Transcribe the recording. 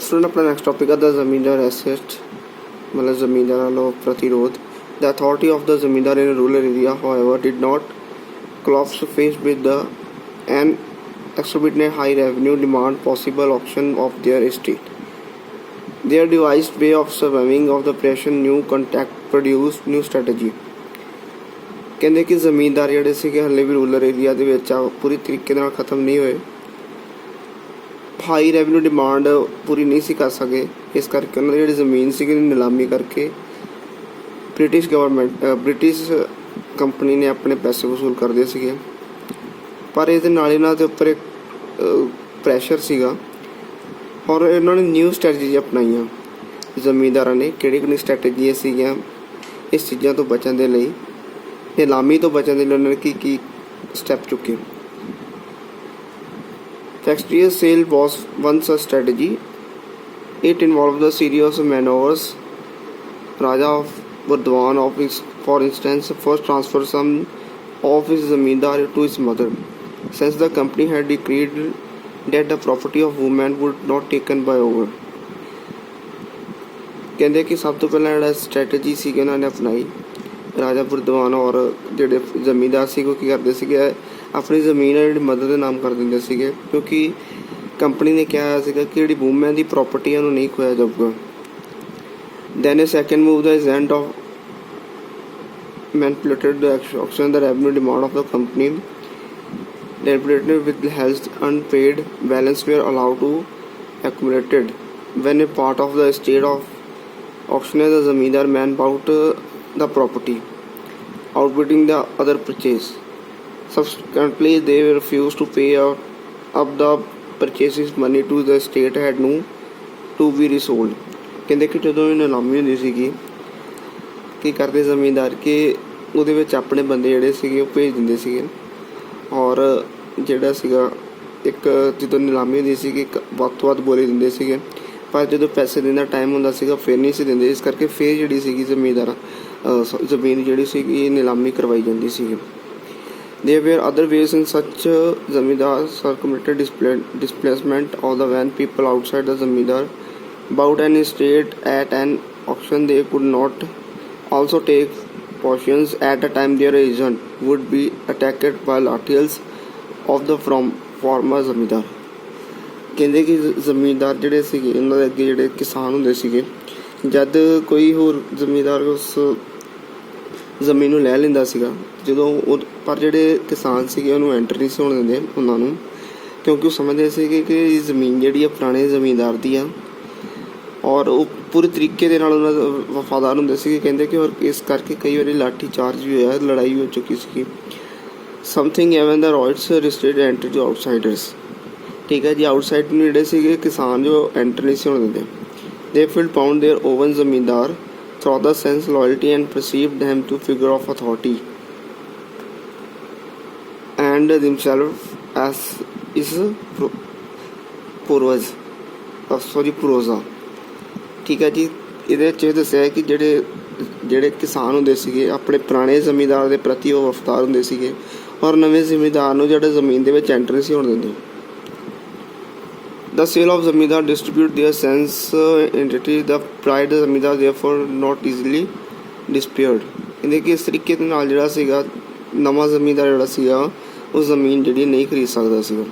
Student अपना next topic है the जमींदार एसेट मतलब जमींदार वालों प्रतिरोध. द अथॉरिटी ऑफ द जमींदार in rural area however did not collapse faced with the an exorbitant high revenue demand possible auction of their estate. Their devised way of surviving of the pressure new contact produced new strategy. ਕਹਿੰਦੇ ਕਿ ਜ਼ਮੀਂਦਾਰ ਜਿਹੜੇ ਸੀਗੇ ਹਲੇ ਵੀ rural area ਦੇ ਵਿੱਚ ਆ ਪੂਰੀ ਤਰੀਕੇ ਨਾਲ ਖਤਮ ਨਹੀਂ ਹੋਏ. ਹਾਈ ਰੈਵਨਿਊ ਡਿਮਾਂਡ ਪੂਰੀ ਨਹੀਂ ਸੀ ਕਰ ਸਕੇ, ਇਸ ਕਰਕੇ ਉਹਨਾਂ ਦੀ ਜਿਹੜੀ ਜ਼ਮੀਨ ਸੀਗੀ ਨਿਲਾਮੀ ਕਰਕੇ ਬ੍ਰਿਟਿਸ਼ ਕੰਪਨੀ ਨੇ ਆਪਣੇ ਪੈਸੇ ਵਸੂਲ ਕਰਦੇ ਸੀਗੇ. ਪਰ ਇਹਦੇ ਨਾਲ ਇਹਨਾਂ ਦੇ ਉੱਪਰ ਇੱਕ ਪ੍ਰੈਸ਼ਰ ਸੀਗਾ ਔਰ ਇਹਨਾਂ ਨੇ ਨਿਊ ਸਟ੍ਰੈਟਜੀ ਅਪਣਾਈਆਂ. ਜ਼ਮੀਂਦਾਰਾਂ ਨੇ ਕਿਹੜੀ ਸਟ੍ਰੈਟਜੀ ਸੀਗੀਆਂ ਇਸ ਚੀਜ਼ਾਂ ਤੋਂ ਬਚਣ ਦੇ ਲਈ, ਨਿਲਾਮੀ ਤੋਂ ਬਚਣ ਦੇ ਲਈ ਉਹਨਾਂ ਨੇ ਕੀ ਸਟੈਪ ਚੁੱਕੇ. Factory's sale was once a strategy. It involved a series of maneuvers. Raja of Burdwan, for instance, first transferred some of his zamindar to his mother, since the company had decreed that the property of women would not taken by over. ਕਹਿੰਦੇ ਕਿ ਸਭ ਤੋਂ ਪਹਿਲਾਂ ਜਿਹੜਾ strategy ਸੀ ਉਹਨਾਂ ਨੇ ਅਪਣਾਈ ਰਾਜਾ ਬੁਰਦਵਾਨ ਔਰ ਜਿਹੜੇ ਜ਼ਮੀਂਦਾਰ ਸੀ ਉਹ ਕੀ ਕਰਦੇ ਸੀਗੇ ਆਪਣੀ ਜ਼ਮੀਨ ਜਿਹੜੀ ਮਦਰ ਦੇ ਨਾਮ ਕਰ ਦਿੰਦੇ ਸੀਗੇ, ਕਿਉਂਕਿ ਕੰਪਨੀ ਨੇ ਕਿਹਾ ਸੀਗਾ ਕਿ ਜਿਹੜੀ ਵੂਮੈਨ ਦੀ ਪ੍ਰਾਪਰਟੀ ਉਹਨੂੰ ਨਹੀਂ ਖੋਇਆ ਜਾਊਗਾ. Then a second move that isn't of manipulated the auction the revenue demand of the company. Manipulated with health unpaid balance were allowed to accumulated when a part of the estate of auctioneer the zamindar man bought the property outbidding the other purchase. Subsequently they refused to pay up the purchases money to the estate had no to be resold. ਕਹਿੰਦੇ ਕਿ ਜਦੋਂ ਇਹ ਨਿਲਾਮੀ ਹੁੰਦੀ ਸੀਗੀ ਕੀ ਕਰਦੇ ਜ਼ਮੀਂਦਾਰ ਕਿ ਉਹਦੇ ਵਿੱਚ ਆਪਣੇ ਬੰਦੇ ਜਿਹੜੇ ਸੀਗੇ ਉਹ ਭੇਜ ਦਿੰਦੇ ਸੀਗੇ ਔਰ ਜਿਹੜਾ ਸੀਗਾ ਇੱਕ ਜਦੋਂ ਨਿਲਾਮੀ ਹੁੰਦੀ ਸੀਗੀ ਵੱਧ ਤੋਂ ਵੱਧ ਬੋਲੀ ਦਿੰਦੇ ਸੀਗੇ, ਪਰ ਜਦੋਂ ਪੈਸੇ ਦੇਣ ਦਾ ਟਾਈਮ ਹੁੰਦਾ ਸੀਗਾ ਫਿਰ ਨਹੀਂ ਸੀ ਦਿੰਦੇ. ਇਸ ਕਰਕੇ ਫਿਰ ਜਿਹੜੀ ਸੀਗੀ ਜ਼ਮੀਨ ਜਿਹੜੀ ਸੀਗੀ ਨਿਲਾਮੀ ਕਰਵਾਈ ਜਾਂਦੀ ਸੀਗੀ. There were other ways in such zamindar circumvented displacement of the when people outside the zamindar bought an estate at an auction they could not also take portions at a time their agent would be attacked by lathis of the former zamindar. ਕਹਿੰਦੇ ਕਿ ਜ਼ਮੀਂਦਾਰ ਜਿਹੜੇ ਸੀਗੇ ਉਹਨਾਂ ਦੇ ਅੱਗੇ ਜਿਹੜੇ ਕਿਸਾਨ ਹੁੰਦੇ ਸੀਗੇ ਜਦ ਕੋਈ ਹੋਰ ਜ਼ਮੀਂਦਾਰ ਉਸ ਜ਼ਮੀਨ ਨੂੰ ਲੈ ਲੈਂਦਾ ਸੀਗਾ ਜਦੋਂ ਉਹ ਪਰ ਜਿਹੜੇ ਕਿਸਾਨ ਸੀਗੇ ਉਹਨੂੰ ਐਂਟਰ ਨਹੀਂ ਸੀ ਹੋਣ ਦਿੰਦੇ ਉਹਨਾਂ ਨੂੰ, ਕਿਉਂਕਿ ਉਹ ਸਮਝਦੇ ਸੀਗੇ ਕਿ ਇਹ ਜ਼ਮੀਨ ਜਿਹੜੀ ਆ ਪੁਰਾਣੇ ਜ਼ਮੀਂਦਾਰ ਦੀ ਆ ਔਰ ਉਹ ਪੂਰੇ ਤਰੀਕੇ ਦੇ ਨਾਲ ਉਹਨਾਂ ਦਾ ਵਫਾਦਾਰ ਹੁੰਦੇ ਸੀਗੇ. ਕਹਿੰਦੇ ਕਿ ਔਰ ਇਸ ਕਰਕੇ ਕਈ ਵਾਰੀ ਲਾਠੀ ਚਾਰਜ ਵੀ ਹੋਇਆ, ਲੜਾਈ ਵੀ ਹੋ ਚੁੱਕੀ ਸੀਗੀ. Something even the rights restrict enter to outsiders. ਠੀਕ ਹੈ ਜੀ, ਆਊਟਸਾਈਡ ਨੂੰ ਜਿਹੜੇ ਸੀਗੇ ਕਿਸਾਨ ਜੋ ਐਂਟਰ ਨਹੀਂ ਸੀ ਹੋਣ ਦਿੰਦੇ. They feel pound their own zamindar through the sense loyalty and perceived them to figure of authority and themselves as is puroza. ਠੀਕ ਹੈ ਜੀ, ਇਹਦੇ ਵਿੱਚ ਇਹ ਦੱਸਿਆ ਕਿ ਜਿਹੜੇ ਕਿਸਾਨ ਹੁੰਦੇ ਸੀਗੇ ਆਪਣੇ ਪੁਰਾਣੇ ਜ਼ਮੀਂਦਾਰ ਦੇ ਪ੍ਰਤੀ ਉਹ ਵਫਾਦਾਰ ਹੁੰਦੇ ਸੀਗੇ ਔਰ ਨਵੇਂ ਜ਼ਮੀਂਦਾਰ ਨੂੰ ਜਿਹੜੇ ਜ਼ਮੀਨ ਦੇ ਵਿੱਚ ਐਂਟਰ ਨਹੀਂ ਸੀ ਹੋਣ ਦਿੰਦੇ. The sale of zamindar distribute their sense entity the pride zamindar therefore not easily disappeared. ਕਹਿੰਦੇ ਕਿ ਇਸ ਤਰੀਕੇ ਦੇ ਨਾਲ ਜਿਹੜਾ ਸੀਗਾ ਨਵਾਂ ਜ਼ਮੀਂਦਾਰ ਜਿਹੜਾ ਸੀਗਾ ਉਹ ਜ਼ਮੀਨ ਜਿਹੜੀ ਨਹੀਂ ਖਰੀਦ ਸਕਦਾ ਸੀਗਾ.